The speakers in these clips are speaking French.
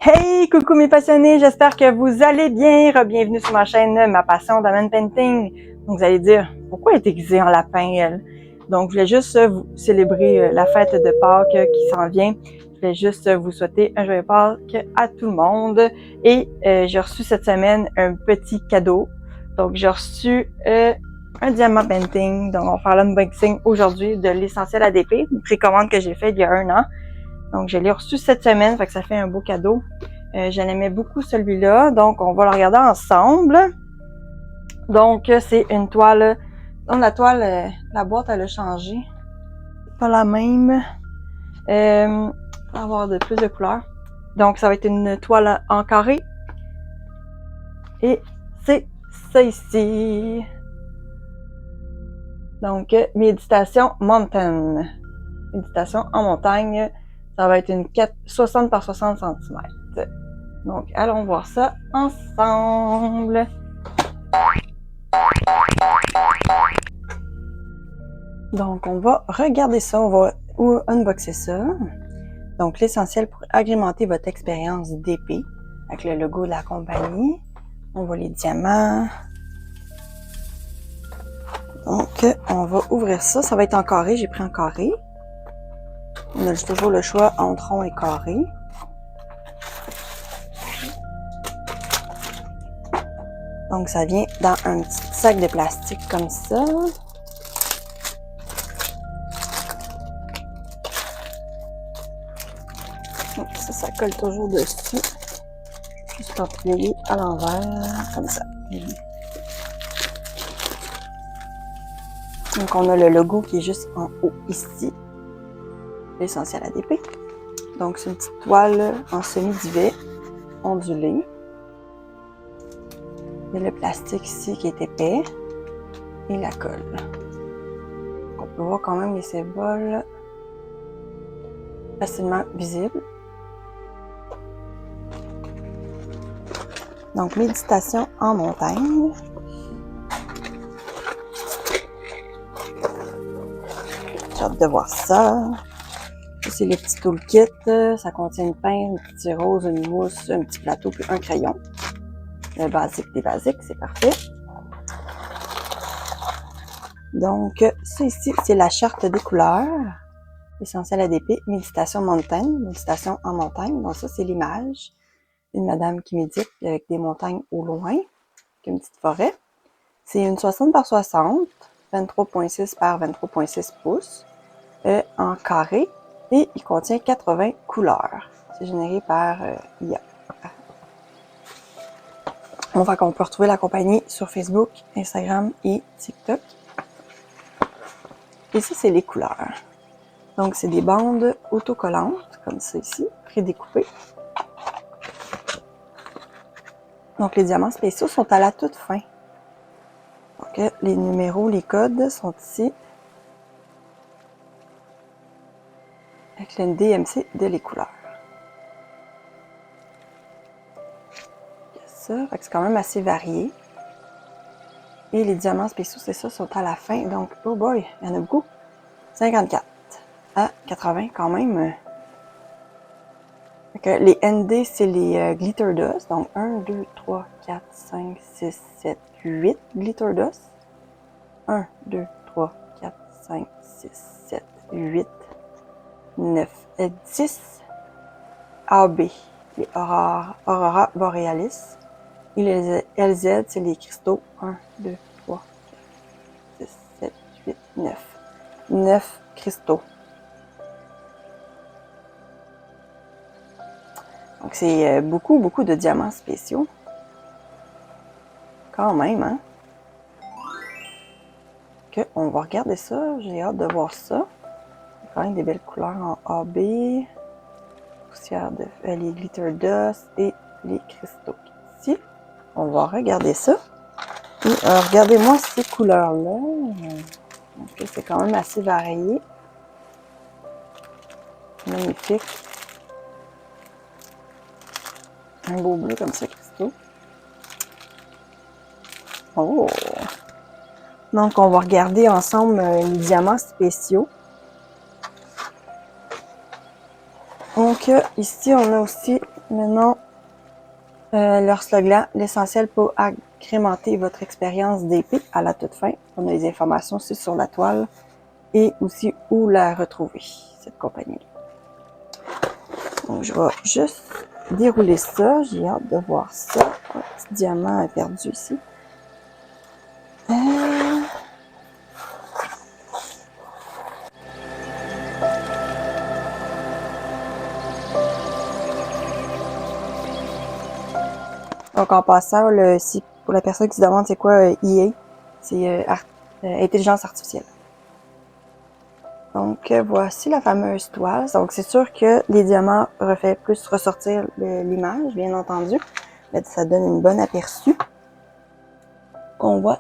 Hey, coucou mes passionnés, j'espère que vous allez bien. Bienvenue sur ma chaîne Ma Passion Diamond Painting. Donc vous allez dire, pourquoi elle est déguisée en lapin, elle? Donc je voulais juste vous célébrer la fête de Pâques qui s'en vient. Je voulais juste vous souhaiter un joyeux Pâques à tout le monde. Et j'ai reçu cette semaine un petit cadeau. Donc j'ai reçu un diamant painting. Donc on va faire l'unboxing aujourd'hui de l'Essentiel ADP, une précommande que j'ai faite il y a 1 an. Donc, je l'ai reçu cette semaine, fait que ça fait un beau cadeau. J'en aimais beaucoup celui-là, donc on va le regarder ensemble. Donc, c'est une toile. Donc, la toile, la boîte, elle a changé. C'est pas la même. On va avoir de plus de couleurs. Donc, ça va être une toile en carré. Et c'est ça ici. Donc, méditation mountain. Méditation en montagne. Ça va être une 60 par 60 cm. Donc, allons voir ça ensemble. Donc, on va regarder ça, on va unboxer ça. Donc, l'essentiel pour agrémenter votre expérience d'épée avec le logo de la compagnie. On voit les diamants. Donc, on va ouvrir ça. Ça va être en carré, j'ai pris en carré. On a toujours le choix entre rond et carré. Donc, ça vient dans un petit sac de plastique comme ça. Donc, ça colle toujours dessus. Juste pour plier à l'envers, comme ça. Donc, on a le logo qui est juste en haut ici. L'Essentiel ADP. Donc, c'est une petite toile en semi-duvet ondulée. Il y a le plastique ici qui est épais. Et la colle. On peut voir quand même les symboles facilement visibles. Donc, méditation en montagne. J'ai hâte de voir ça. C'est le petit toolkit. Ça contient une pince, un petit rose, une mousse, un petit plateau puis un crayon. Le basique des basiques, c'est parfait. Donc, ça ici, c'est la charte des couleurs. Essentiel ADP, méditation montagne, méditation en montagne. Donc ça, c'est l'image d'une madame qui médite avec des montagnes au loin, avec une petite forêt. C'est une 60 par 60, 23,6 par 23,6 pouces, en carré, et il contient 80 couleurs. C'est généré par IA. On peut retrouver la compagnie sur Facebook, Instagram et TikTok. Et ça, c'est les couleurs. Donc, c'est des bandes autocollantes, comme ça ici, prédécoupées. Donc, les diamants spéciaux sont à la toute fin. Donc, les numéros, les codes sont ici. Avec le DMC de les couleurs. Il y a ça, fait que c'est quand même assez varié. Et les diamants spéciaux, c'est ça, sont à la fin. Donc, oh boy, il y en a beaucoup. 54 à 80 quand même. Donc, les ND, c'est les glitter dust. Donc, 1, 2, 3, 4, 5, 6, 7, 8 glitter dust. 1, 2, 3, 4, 5, 6, 7, 8, 9 et 10. AB, les Aurora Borealis. Et les LZ, c'est les cristaux. 1, 2, 3, 4, 6, 7, 8, 9. 9 cristaux. Donc, c'est beaucoup, beaucoup de diamants spéciaux. Quand même, hein? Donc, on va regarder ça. J'ai hâte de voir ça. Il y a quand même des belles couleurs en AB. Poussière de les glitter dust et les cristaux. Ici, on va regarder ça. Et regardez-moi ces couleurs-là. Donc, c'est quand même assez varié. Magnifique. Un beau bleu comme ça, cristaux. Oh! Donc, on va regarder ensemble les diamants spéciaux. Donc, ici, on a aussi Maintenant, leur slogan, l'essentiel pour agrémenter votre expérience d'épée à la toute fin. On a les informations aussi sur la toile et aussi où la retrouver, cette compagnie-là. Donc, je vais juste dérouler ça. J'ai hâte de voir ça. Un petit diamant perdu ici. Donc, en passant, si, pour la personne qui se demande c'est quoi IA, c'est intelligence artificielle. Donc, voici la fameuse toile. Donc, c'est sûr que les diamants refait plus ressortir l'image, bien entendu. Mais ça donne une bonne aperçu. On voit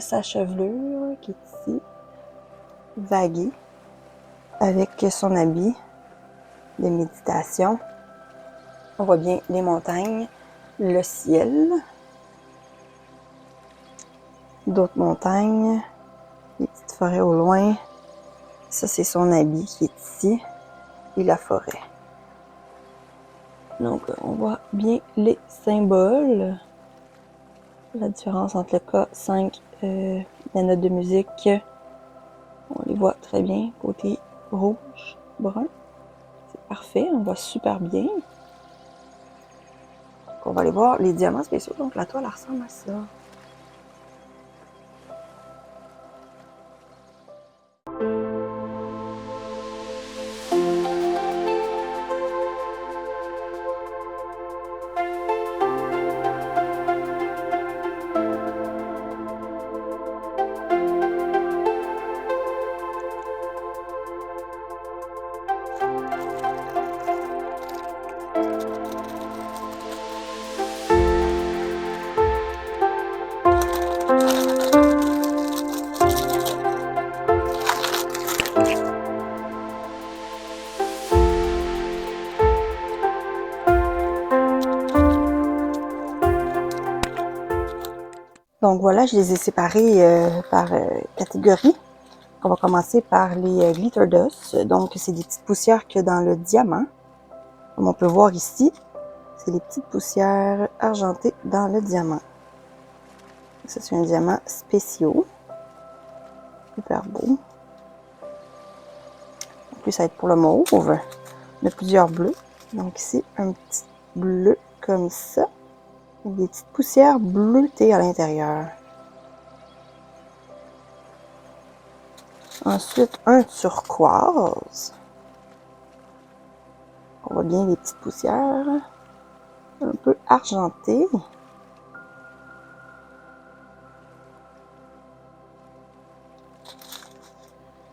sa chevelure qui est ici, vaguée, avec son habit de méditation. On voit bien les montagnes, le ciel, d'autres montagnes, les petites forêts au loin. Ça, c'est son habit qui est ici, et la forêt. Donc, on voit bien les symboles. La différence entre le K5 et la note de musique, on les voit très bien, côté rouge, brun. C'est parfait, on voit super bien. Donc, on va aller voir les diamants spéciaux. Donc, la toile, elle ressemble à ça. Donc voilà, je les ai séparés par catégorie. On va commencer par les glitter dust. Donc c'est des petites poussières qu'il y a dans le diamant. Comme on peut voir ici, c'est les petites poussières argentées dans le diamant. Ça, c'est un diamant spécial. Super beau. En plus, ça va être pour le mauve. On a plusieurs bleus. Donc ici, un petit bleu comme ça. Avec des petites poussières bleutées à l'intérieur. Ensuite, un turquoise. On voit bien les petites poussières. Un peu argentées.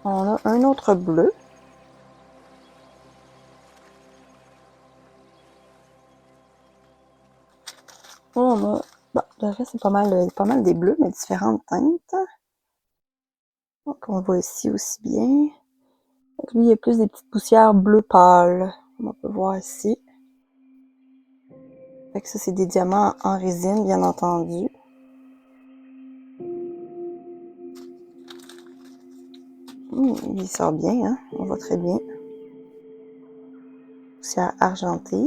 On a un autre bleu. On a, bon, le reste, c'est pas mal des bleus, mais différentes teintes. Donc, on voit ici aussi bien. Donc, lui, il y a plus des petites poussières bleu pâle, comme on peut voir ici. Fait que ça, c'est des diamants en résine, bien entendu. Il sort bien, hein? On voit très bien. Poussière argentée.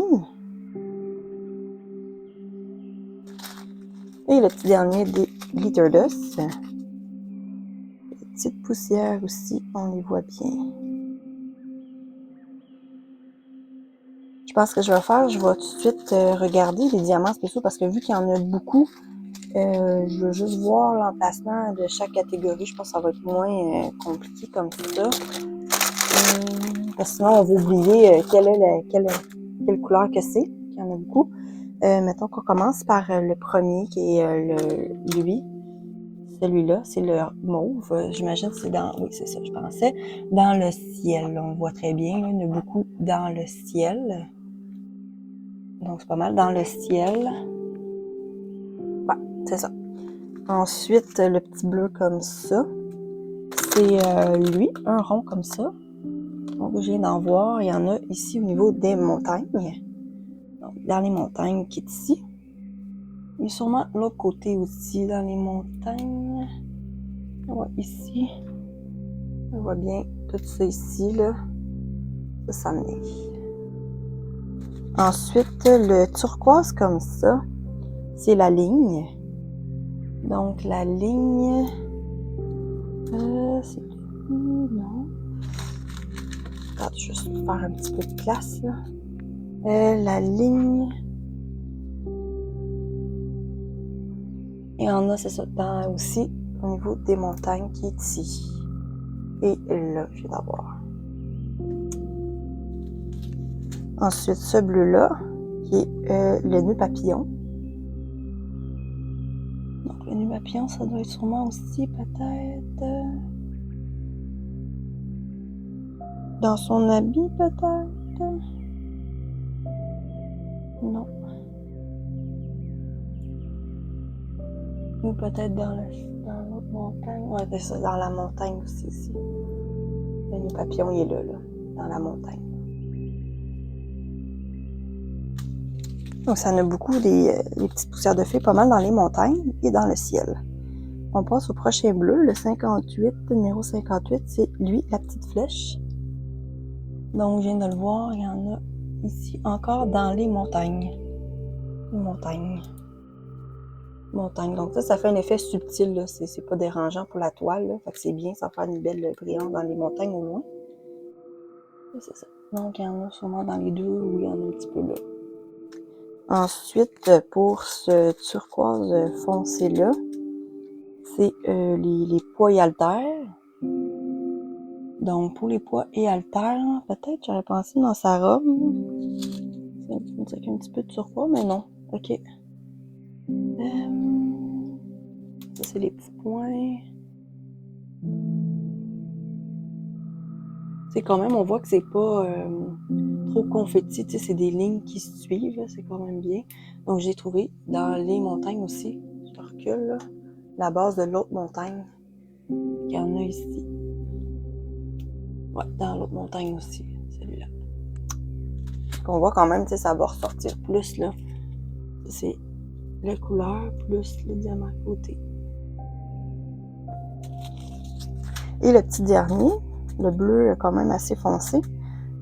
Et le petit dernier des glitter dust. Les petites poussières aussi, on les voit bien. Je pense que je vais faire, je vais tout de suite regarder les diamants spéciaux parce que vu qu'il y en a beaucoup, je veux juste voir l'emplacement de chaque catégorie. Je pense que ça va être moins compliqué comme ça. Parce que sinon, on va oublier quelle couleur que c'est. Il y en a beaucoup. Mettons qu'on commence par le premier qui est lui. Celui-là, c'est le mauve. J'imagine que c'est dans... Oui, c'est ça, je pensais. Dans le ciel. On voit très bien. Là, il y en a beaucoup dans le ciel. Donc, c'est pas mal dans le ciel. Ouais, c'est ça. Ensuite, le petit bleu comme ça. C'est lui, un rond comme ça. Donc, je viens d'en voir. Il y en a ici au niveau des montagnes. Donc, dans les montagnes qui est ici. Il y a sûrement l'autre côté aussi, dans les montagnes. Ouais, ici. On voit bien tout ça ici, là. Ça s'en est. Ensuite, le turquoise comme ça, c'est la ligne. Donc, la ligne... c'est... Non. Regarde, juste faire un petit peu de place, là. La ligne... Il y en a, c'est ça, aussi au niveau des montagnes qui est ici. Et là, je viens d'avoir. Ensuite, ce bleu-là, qui est le nœud papillon. Donc, le nœud papillon, ça doit être sûrement aussi peut-être... dans son habit, peut-être? Non. Ou peut-être dans l'autre montagne. Ouais, c'est ça, dans la montagne aussi. Le nœud papillon, il est là, dans la montagne. Donc, ça en a beaucoup des petites poussières de fée, pas mal dans les montagnes et dans le ciel. On passe au prochain bleu, le 58, numéro 58, c'est lui, la petite flèche. Donc, je viens de le voir, il y en a ici encore dans les montagnes. Montagne. Donc ça fait un effet subtil, là. C'est pas dérangeant pour la toile, là. Fait que c'est bien, ça fait une belle brillante dans les montagnes au loin. Et c'est ça. Donc il y en a sûrement dans les deux où il y en a un petit peu là. Ensuite, pour ce turquoise foncé là, c'est les poids et haltères. Donc pour les poids et haltères, peut-être j'aurais pensé dans sa robe. C'est un petit peu de turquoise, mais non. Ok. Ça, c'est les petits points. C'est quand même, on voit que c'est pas trop confetti, tu sais, c'est des lignes qui se suivent, là, c'est quand même bien. Donc, j'ai trouvé dans les montagnes aussi, je recule, là, la base de l'autre montagne qu'il y en a ici. Ouais, dans l'autre montagne aussi, celui-là. On voit quand même, tu sais, ça va ressortir plus, là. C'est la couleur plus le diamant à côté. Et le petit dernier, le bleu quand même assez foncé,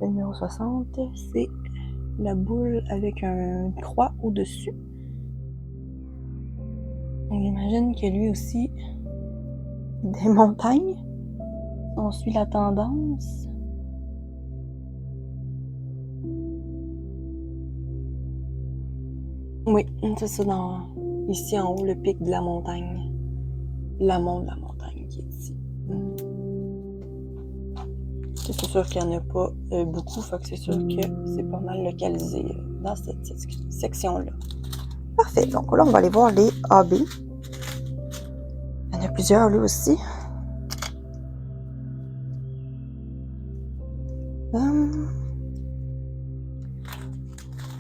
le numéro 60, c'est la boule avec une croix au-dessus. On imagine que lui aussi, des montagnes. On suit la tendance. Oui, c'est ça, ici en haut, le pic de la montagne. L'amont de la montagne qui est ici. C'est sûr qu'il n'y en a pas beaucoup, fait que c'est sûr que c'est pas mal localisé dans cette section-là. Parfait, donc là, on va aller voir les AB. Il y en a plusieurs, lui aussi.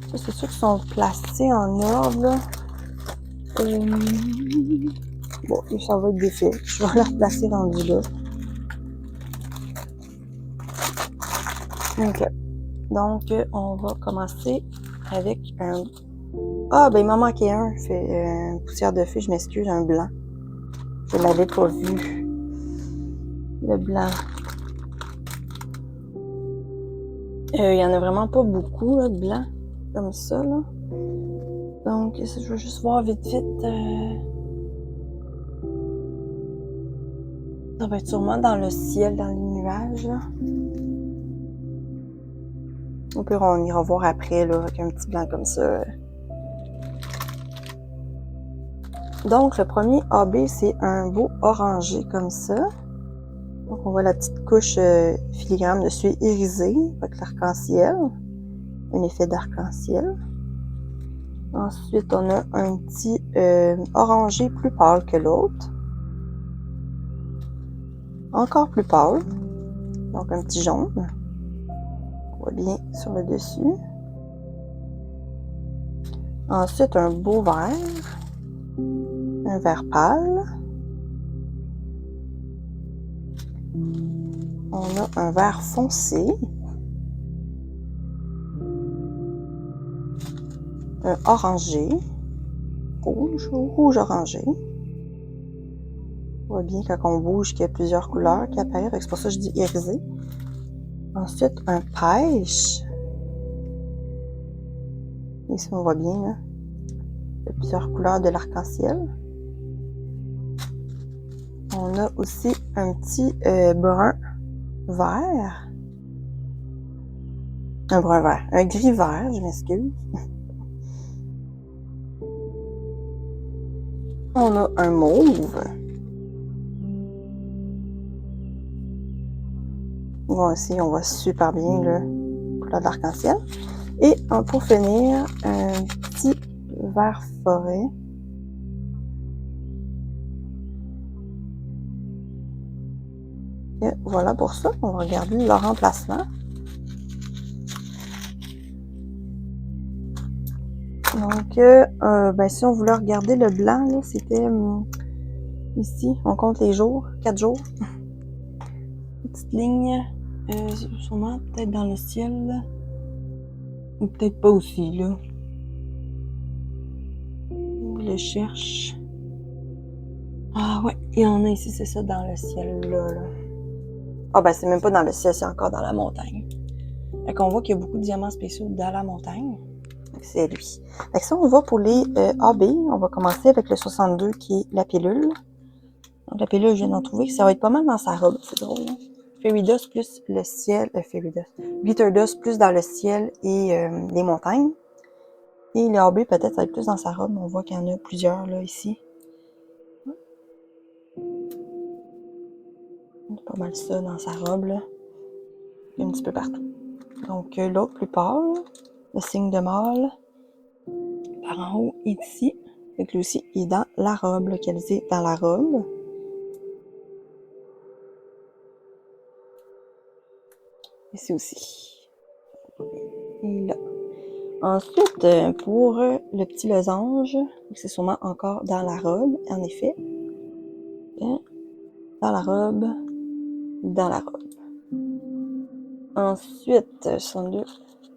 Ça, c'est sûr qu'ils sont placés en ordre, là. Bon, ça va être défait. Je vais les replacer rendu là. Ok. Donc, on va commencer avec un... Ah, ben il m'en manquait un. C'est une poussière de fée, je m'excuse, un blanc. Je ne l'avais pas vu. Le blanc. Il y en a vraiment pas beaucoup, là, de blanc. Comme ça, là. Donc, je vais juste voir vite. Ça va être sûrement dans le ciel, dans les nuages, là. Au pire, on ira voir après, là, avec un petit blanc comme ça. Donc, le premier AB, c'est un beau orangé comme ça. Donc, on voit la petite couche filigrane dessus irisée avec l'arc-en-ciel. Un effet d'arc-en-ciel. Ensuite, on a un petit orangé plus pâle que l'autre. Encore plus pâle. Donc, un petit jaune. On voit bien sur le dessus. Ensuite, un beau vert. Un vert pâle. On a un vert foncé. Un orangé. Rouge orangé. On voit bien quand on bouge qu'il y a plusieurs couleurs qui apparaissent. C'est pour ça que je dis irisé. Ensuite, un pêche. Ici, on voit bien, là. Il y a plusieurs couleurs de l'arc-en-ciel. On a aussi un petit brun vert. Un brun vert. Un gris vert, je m'excuse. On a un mauve. Bon, ici, on voit super bien le couleur d'arc-en-ciel. Et pour finir, un petit vert forêt. Et voilà pour ça. On va regarder leur emplacement. Donc, ben, si on voulait regarder le blanc, c'était ici, on compte les jours, 4 jours. Petite ligne, sûrement peut-être dans le ciel, là. Ou peut-être pas aussi, là. On le cherche. Ah ouais, il y en a ici, c'est ça, dans le ciel, là. Ah ben, c'est même pas dans le ciel, c'est encore dans la montagne. Fait qu'on voit qu'il y a beaucoup de diamants spéciaux dans la montagne. C'est lui. Fait que ça, on va pour les AB. On va commencer avec le 62 qui est la pilule. Donc, la pilule, je viens d'en trouver. Ça va être pas mal dans sa robe. C'est drôle, hein? Fairy Dust plus le ciel. Fairy Dust. Glitter Dust plus dans le ciel et les montagnes. Et les AB, peut-être, ça va être plus dans sa robe. On voit qu'il y en a plusieurs, là, ici. C'est pas mal ça dans sa robe, là. Il y a un petit peu partout. Donc, l'autre plus pâle, le signe de mâle. Par en haut, ici. Fait que lui aussi, il est dans la robe, localisé dans la robe. Ici aussi. Et là. Ensuite, pour le petit losange, c'est sûrement encore dans la robe, en effet. Dans la robe, dans la robe. Ensuite, 62,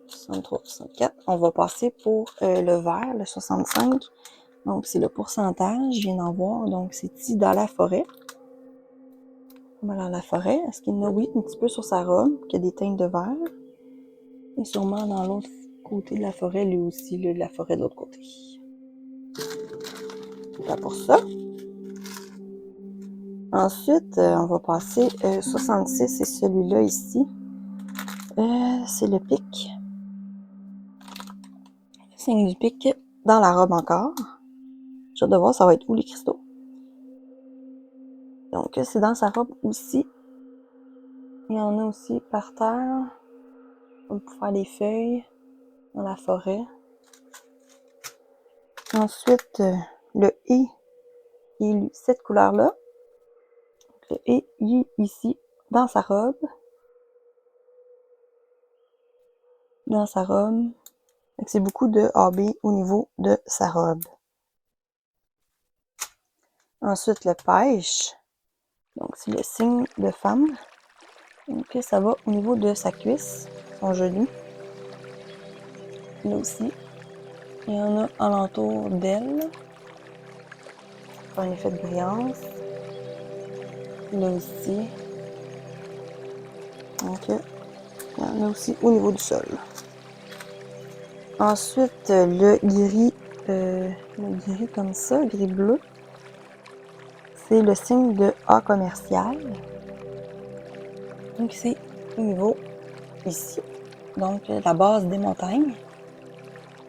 63, 64, on va passer pour le vert, le 65. Donc, c'est le pourcentage, je viens d'en voir. Donc, c'est ici dans la forêt. Dans la forêt, est-ce qu'il y en a, oui, un petit peu sur sa robe, qui a des teintes de vert. Et sûrement dans l'autre côté de la forêt, lui aussi, là, de la forêt de l'autre côté. Voilà pour ça. Ensuite, on va passer 66, c'est celui-là ici. C'est le pic. Le signe du pic dans la robe encore. J'ai hâte de voir ça va être où les cristaux. Donc, c'est dans sa robe aussi. Il y en a aussi par terre. Pour faire des feuilles dans la forêt. Ensuite, le E, il est cette couleur-là. Le E, il est ici, dans sa robe. Dans sa robe. C'est beaucoup de AB au niveau de sa robe. Ensuite, le pêche. Donc, c'est le signe de femme. Donc, ça va au niveau de sa cuisse, son genou. Là aussi, il y en a alentour d'elle. Un effet de brillance. Là aussi. Donc, il y en a aussi au niveau du sol. Ensuite, le gris comme ça, gris-bleu, c'est le signe de A commercial. Donc, c'est au niveau ici. Donc, la base des montagnes.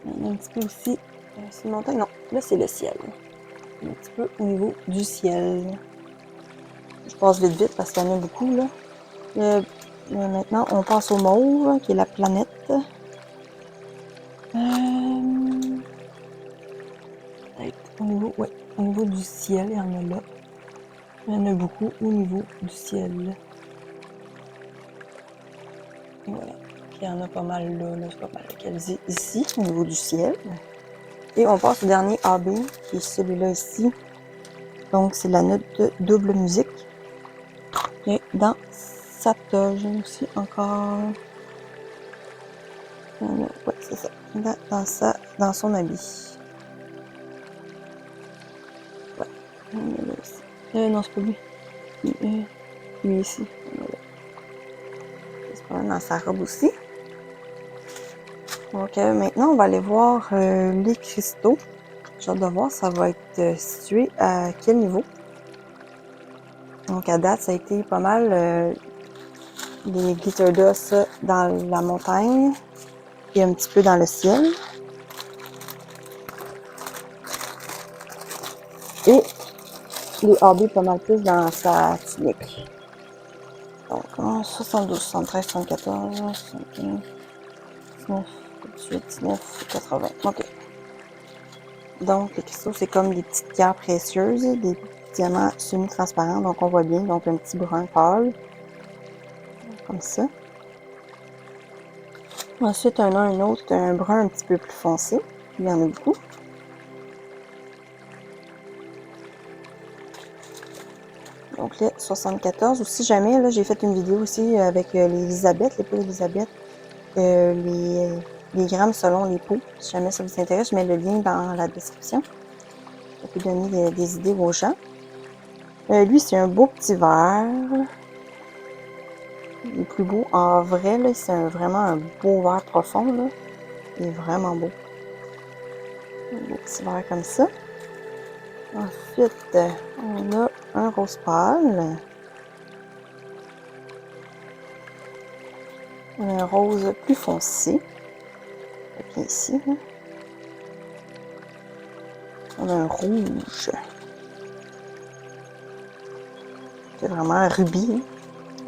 Il y a un petit peu aussi, c'est une montagne, non, là c'est le ciel. Un petit peu au niveau du ciel. Je passe vite parce qu'il y en a beaucoup, là. Maintenant, on passe au mauve, qui est la planète. Peut-être au niveau, ouais, au niveau du ciel, il y en a là. Il y en a beaucoup au niveau du ciel. Voilà. Il y en a pas mal là, c'est pas mal localisé ici, au niveau du ciel. Et on passe au dernier AB, qui est celui-là ici. Donc, c'est la note de double musique. Et dans sa toge aussi, encore. Ouais, c'est ça. Dans son habit. Ouais. Là aussi. Non, c'est pas lui. Lui ici. C'est pas mal dans sa robe aussi. Donc maintenant, on va aller voir les cristaux. J'ai hâte de voir, ça va être situé à quel niveau. Donc à date, ça a été pas mal des glitter dust dans la montagne et un petit peu dans le ciel. Et les orbis pas mal plus dans sa tunique. Donc 72, 73, 74, 75, 19, 18, 19, 80. OK. Donc les cristaux, c'est comme des petites pierres précieuses, des diamants semi-transparents, donc on voit bien, donc un petit brun pâle. Comme ça. Ensuite, un autre, un brun un petit peu plus foncé. Il y en a beaucoup. Donc là, 74. Ou si jamais, là, j'ai fait une vidéo aussi avec les Elisabeth, les poules Elisabeth, les grammes selon les pots. Si jamais ça vous intéresse, je mets le lien dans la description. Ça peut donner des idées aux gens. Lui, c'est un beau petit vert. Il est plus beau. En vrai, là, c'est vraiment un beau vert profond. Là. Il est vraiment beau. Un beau petit vert comme ça. Ensuite, on a un rose pâle. Un rose plus foncé. Bien ici. Là. On a un rouge. C'est vraiment un rubis. Hein.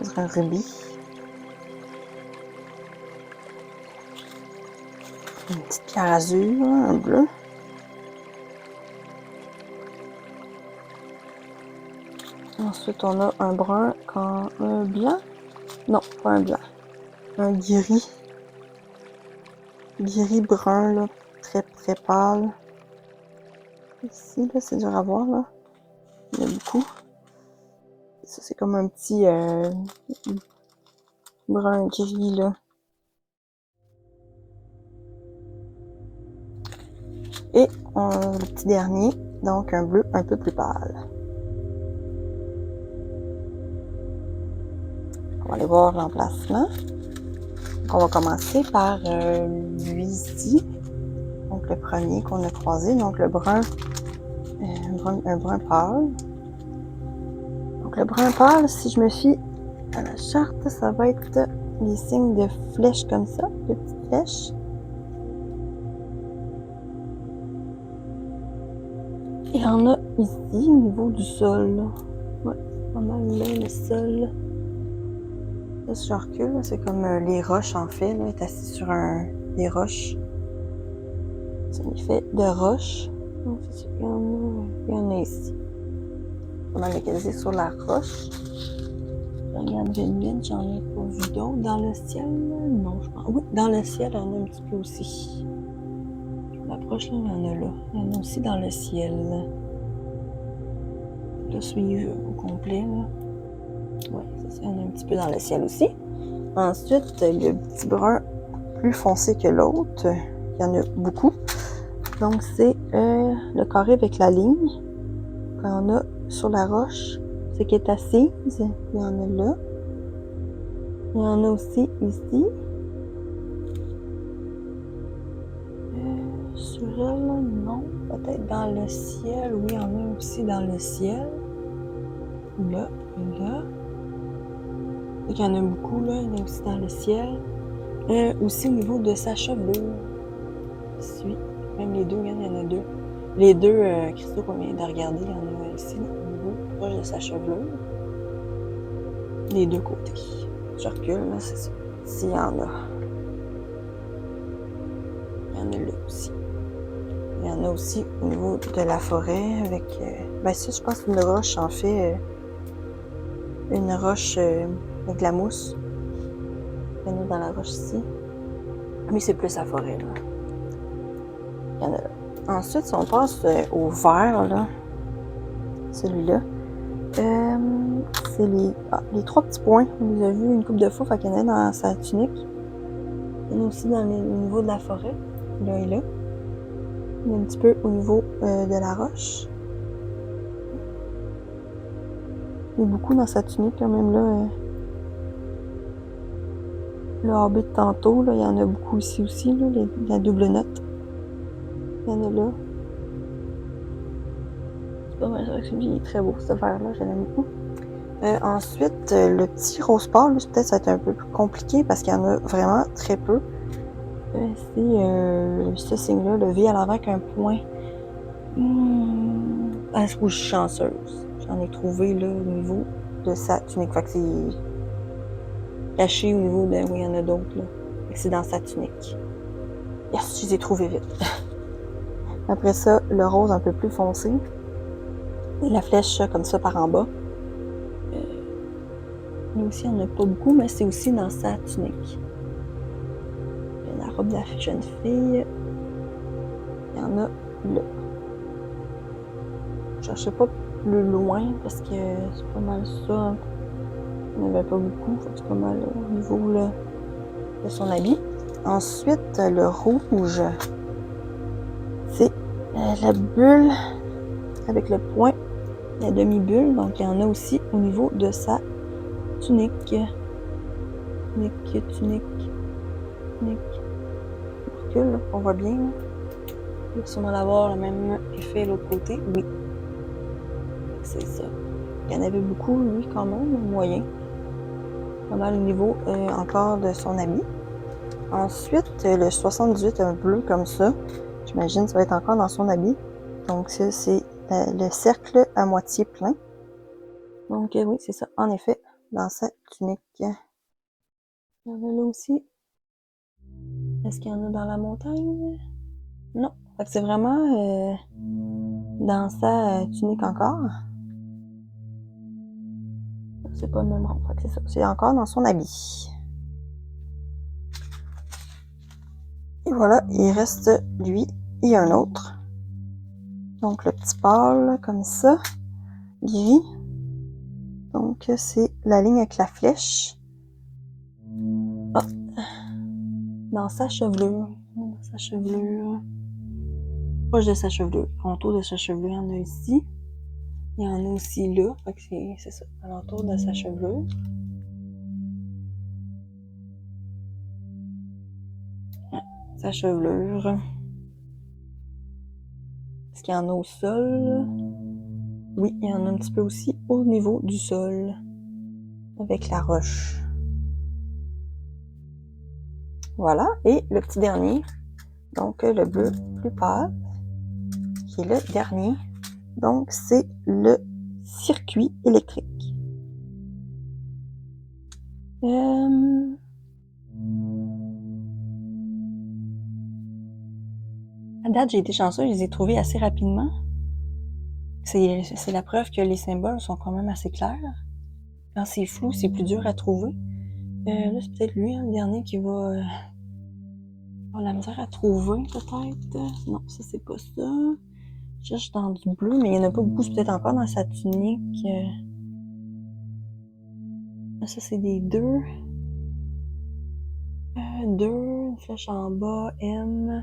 C'est un rubis. Une petite pierre azur, un bleu. Ensuite, on a un brun, un blanc. Non, pas un blanc. Un gris. Gris brun, là, très très pâle. Ici, là, c'est dur à voir, là. Il y a beaucoup. Ça, c'est comme un petit brun gris, là. Et le petit dernier, donc un bleu un peu plus pâle. On va aller voir l'emplacement. On va commencer par lui ici. Donc le premier qu'on a croisé, donc le brun, un brun pâle. Donc le brun pâle, si je me fie à la charte, ça va être les signes de flèches comme ça, de petites flèches. Il y en a ici au niveau du sol. Ouais, c'est pas mal là le sol. Là, si je recule, c'est comme les roches en fait. Là, il est assis sur des roches. C'est un effet de roche. Donc, il y en a ici. Pas mal localisé sur la roche. Je regarde vite, j'en ai pas vu d'autres. Dans le ciel, non, je pense. Oui, dans le ciel, il y en a un petit peu aussi. Je m'approche, là, il y en a là. Il y en a aussi dans le ciel. Là, suivre au complet, là. Ouais, ça, il y en a un petit peu dans le ciel aussi. Ensuite, le petit brun plus foncé que l'autre. Il y en a beaucoup. Donc, c'est le carré avec la ligne qu'on a sur la roche. Ce qui est assise, il y en a là. Il y en a aussi ici. Sur elle, non. Peut-être dans le ciel. Oui, il y en a aussi dans le ciel. Là et là. Il y en a beaucoup, là. Il y en a aussi dans le ciel. Aussi au niveau de sa chevelure. Ici. Même les deux, il y en a deux. Les deux cristaux qu'on vient de regarder, il y en a ici, au niveau proche de sa chevelure. Les deux côtés. Je recule, là, c'est ça. Ici, il y en a. Il y en a là aussi. Il y en a aussi au niveau de la forêt avec... ben ça, je pense que c'est une roche, en fait. Une roche avec de la mousse. Il y en a dans la roche ici. Mais c'est plus la forêt, là. Il y en a là. Ensuite, si on passe au vert, là, celui-là, c'est les trois petits points. On les a vus une couple de fois, fait qu'il y en a dans sa tunique. Il y en a aussi au niveau de la forêt, là et là. Il y en a un petit peu au niveau de la roche. Il y a beaucoup dans sa tunique, quand même, là. le AB de tantôt, là, il y en a beaucoup ici aussi, là, la double note. Il y en a là. C'est pas mal, il est très beau, ce vert-là, je l'aime beaucoup. Ensuite, le petit rose pâle, peut-être ça va être un peu plus compliqué parce qu'il y en a vraiment très peu. C'est ce signe-là, le V à l'envers avec un point. Ah, je suis chanceuse. J'en ai trouvé là, au niveau de sa tunique. Fait que c'est caché au niveau de... Oui, il y en a d'autres là. Fait que c'est dans sa tunique. Yes, je les ai trouvés vite. Après ça, le rose un peu plus foncé. Et la flèche comme ça par en bas. Là aussi, il n'y en a pas beaucoup, mais c'est aussi dans sa tunique. La robe de la jeune fille. Il y en a là. Je cherchais pas plus loin parce que c'est pas mal ça. Il n'y en avait pas beaucoup, c'est pas mal au niveau là, de son habit. Ensuite, le rouge, c'est la bulle avec le point, la demi-bulle. Donc, il y en a aussi au niveau de sa tunique. Tunique. On recule, là, on voit bien. Là. Il va sûrement avoir le même effet de l'autre côté. Oui. C'est ça. Il y en avait beaucoup, lui, quand même, moyen. Pas mal au niveau encore de son habit. Ensuite, le 78, un bleu comme ça. J'imagine que ça va être encore dans son habit. Donc, ça, c'est le cercle à moitié plein. Donc, oui, c'est ça. En effet, dans sa tunique. Il y en a là aussi. Est-ce qu'il y en a dans la montagne? Non. Fait que c'est vraiment dans sa tunique encore. C'est pas le même rang. Fait que c'est ça. C'est encore dans son habit. Et voilà, il reste lui et un autre. Donc, le petit pâle, comme ça. Gris. Donc, c'est la ligne avec la flèche. Ah. Dans sa chevelure. Proche de sa chevelure. Contour de sa chevelure, il y en a ici. Il y en a aussi là. Fait que c'est ça. Alentour de sa chevelure. Sa chevelure. Est-ce qu'il y en a au sol? Oui, il y en a un petit peu aussi au niveau du sol. Avec la roche. Voilà. Et le petit dernier. Donc, le bleu plus pâle. Qui est le dernier. Donc, c'est le circuit électrique. À date, j'ai été chanceuse, je les ai trouvés assez rapidement. C'est la preuve que les symboles sont quand même assez clairs. Quand c'est flou, c'est plus dur à trouver. Là, c'est peut-être lui, le dernier, qui va avoir la misère à trouver, peut-être. Non, ça, c'est pas ça. Je cherche dans du bleu, mais il n'y en a pas beaucoup. C'est peut-être encore dans sa tunique. Ça, c'est des 2. 2, une flèche en bas, M.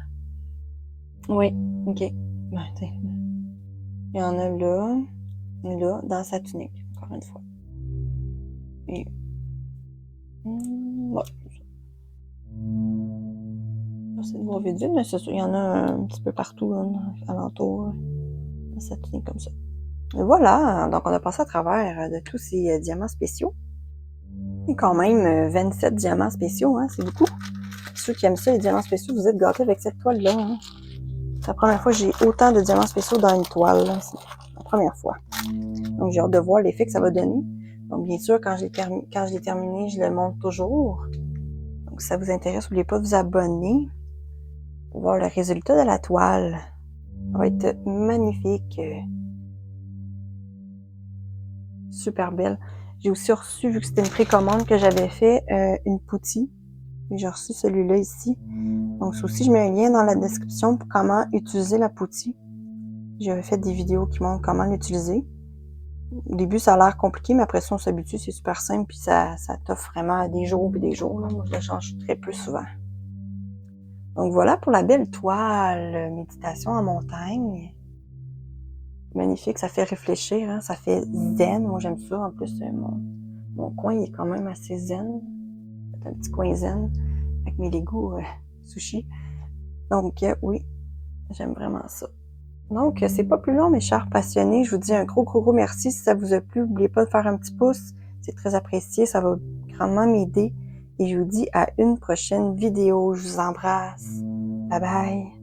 Oui, ok. Ben, il y en a là, dans sa tunique, encore une fois. Et... ouais, c'est de voir vite vite, mais c'est sûr, il y en a un petit peu partout, là, alentour, dans sa tunique comme ça. Et voilà, donc on a passé à travers de tous ces diamants spéciaux. Et quand même 27 diamants spéciaux, hein, c'est beaucoup. Ceux qui aiment ça, les diamants spéciaux, vous êtes gâtés avec cette toile-là. Hein. C'est la première fois que j'ai autant de diamants spéciaux dans une toile. Là. C'est la première fois. Donc j'ai hâte de voir l'effet que ça va donner. Donc bien sûr, quand je l'ai terminé, je le montre toujours. Donc si ça vous intéresse, n'oubliez pas de vous abonner pour voir le résultat de la toile. Ça va être magnifique. Super belle. J'ai aussi reçu, vu que c'était une précommande que j'avais fait, une poutille. J'ai reçu celui-là ici. Donc ça aussi, je mets un lien dans la description pour comment utiliser la poutille. J'avais fait des vidéos qui montrent comment l'utiliser. Au début, ça a l'air compliqué, mais après ça, on s'habitue, c'est super simple, puis ça t'offre vraiment des jours et des jours. Là. Moi, je le change très peu souvent. Donc voilà pour la belle toile, méditation en montagne. Magnifique, ça fait réfléchir, hein? Ça fait zen. Moi, j'aime ça. En plus, mon coin il est quand même assez zen. un petit coin zen avec mes Lego sushi. Donc, oui, j'aime vraiment ça. Donc, c'est pas plus long, mes chers passionnés. Je vous dis un gros merci. Si ça vous a plu, n'oubliez pas de faire un petit pouce. C'est très apprécié. Ça va grandement m'aider. Et je vous dis à une prochaine vidéo. Je vous embrasse. Bye bye.